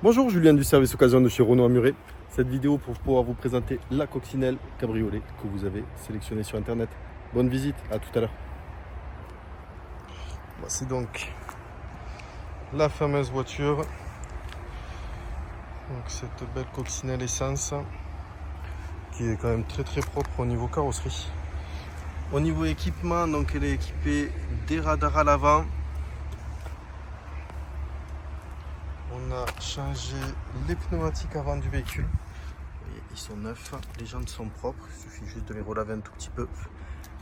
Bonjour, Julien du service occasion de chez Renault à Muret. Cette vidéo pour pouvoir vous présenter la coccinelle cabriolet que vous avez sélectionnée sur internet. Bonne visite, à tout à l'heure. Voici donc la fameuse voiture. Donc cette belle coccinelle essence qui est quand même très propre au niveau carrosserie. Au niveau équipement, donc elle est équipée des radars à l'avant. On a changé les pneumatiques avant du véhicule. Ils sont neufs, les jantes sont propres, il suffit juste de les relaver un tout petit peu.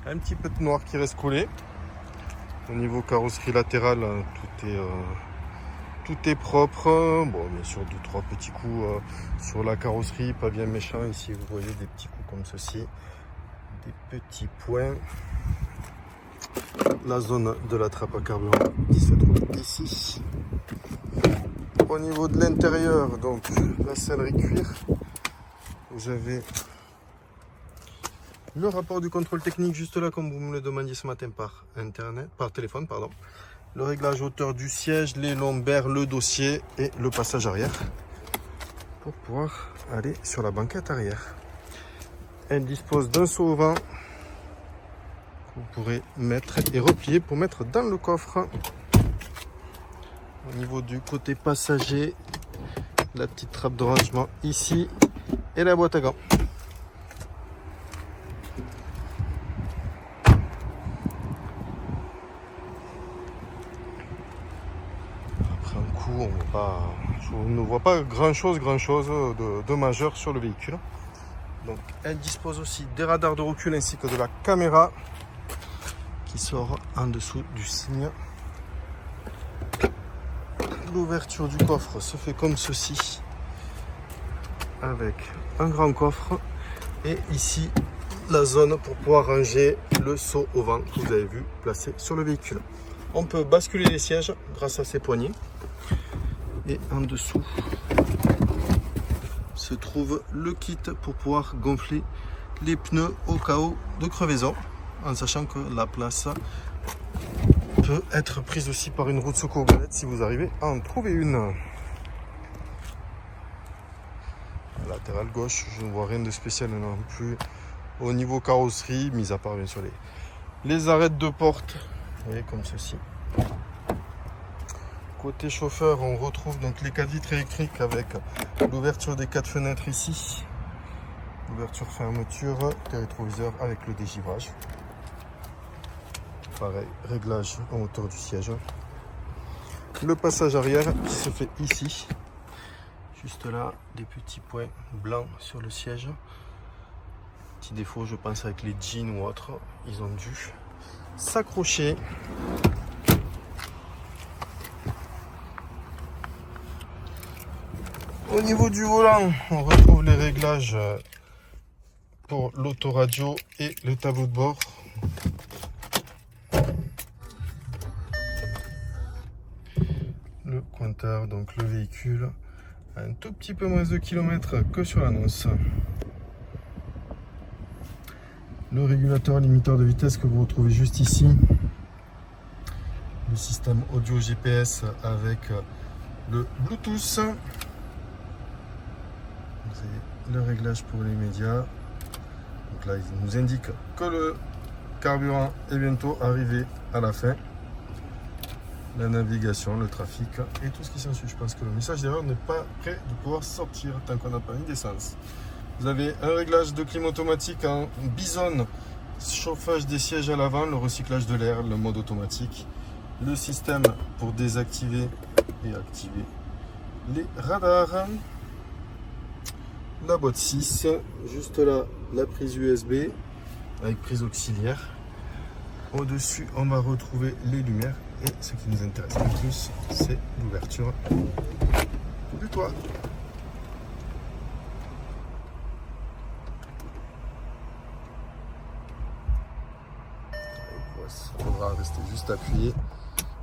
Un petit peu de noir qui reste collé. Au niveau carrosserie latérale, tout est propre. Bon, bien sûr, 2-3 petits coups sur la carrosserie, pas bien méchant. Ici, vous voyez des petits coups comme ceci, des petits points. La zone de la trappe à carburant qui se trouve ici. Au niveau de l'intérieur, donc la sellerie cuir, vous avez le rapport du contrôle technique juste là, comme vous me le demandiez ce matin par téléphone. Le réglage hauteur du siège, les lombaires, le dossier et le passage arrière pour pouvoir aller sur la banquette arrière. Elle dispose d'un seau au vent que vous pourrez mettre et replier pour mettre dans le coffre. Au niveau du côté passager, la petite trappe de rangement ici et la boîte à gants. Après un coup, je ne vois pas grand chose de majeur sur le véhicule. Donc, elle dispose aussi des radars de recul ainsi que de la caméra qui sort en dessous du signe. L'ouverture du coffre se fait comme ceci, avec un grand coffre et ici la zone pour pouvoir ranger le seau au vent que vous avez vu placé sur le véhicule. On peut basculer les sièges grâce à ces poignées et en dessous se trouve le kit pour pouvoir gonfler les pneus au cas où de crevaison, en sachant que la place peut être prise aussi par une roue de secours galette si vous arrivez à en trouver une. Latéral gauche, je ne vois rien de spécial non plus au niveau carrosserie, mis à part bien sûr les arêtes de porte, vous voyez, comme ceci. Côté chauffeur, on retrouve donc les 4 vitres électriques avec l'ouverture des 4 fenêtres ici, ouverture fermeture, des rétroviseurs avec le dégivrage. Pareil, réglage en hauteur du siège. Le passage arrière qui se fait ici. Juste là, des petits points blancs sur le siège. Petit défaut, je pense, avec les jeans ou autres. Ils ont dû s'accrocher. Au niveau du volant, on retrouve les réglages pour l'autoradio et le tableau de bord. Le compteur, donc le véhicule, a un tout petit peu moins de kilomètres que sur l'annonce. Le régulateur limiteur de vitesse que vous retrouvez juste ici. Le système audio GPS avec le Bluetooth. Vous avez le réglage pour les médias. Donc là, il nous indique que le carburant est bientôt arrivé à la fin. La navigation, le trafic et tout ce qui s'ensuit. Je pense que le message d'erreur n'est pas prêt de pouvoir sortir tant qu'on n'a pas mis d'essence. Vous avez un réglage de clim automatique en bisonne, chauffage des sièges à l'avant, le recyclage de l'air, le mode automatique, le système pour désactiver et activer les radars, la boîte 6, juste là la prise USB avec prise auxiliaire. Au-dessus, on va retrouver les lumières. Et ce qui nous intéresse le plus, c'est l'ouverture du toit. Il faudra rester juste appuyé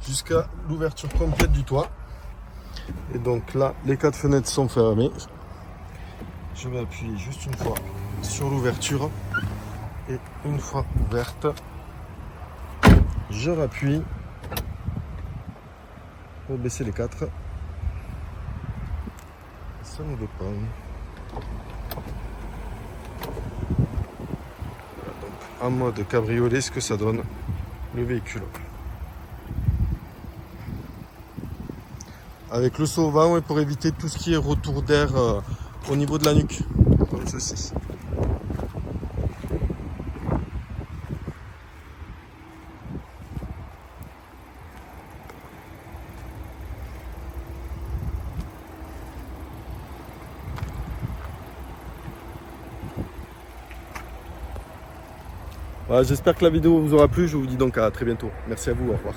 jusqu'à l'ouverture complète du toit. Et donc là, les 4 fenêtres sont fermées. Je vais appuyer juste une fois sur l'ouverture. Et une fois ouverte, je rappuie pour baisser les 4. ça ne veut pas. Voilà, donc en mode cabriolet, ce que ça donne le véhicule. Avec le saut au vent, et pour éviter tout ce qui est retour d'air au niveau de la nuque, comme ceci. Voilà, j'espère que la vidéo vous aura plu. Je vous dis donc à très bientôt. Merci à vous, au revoir.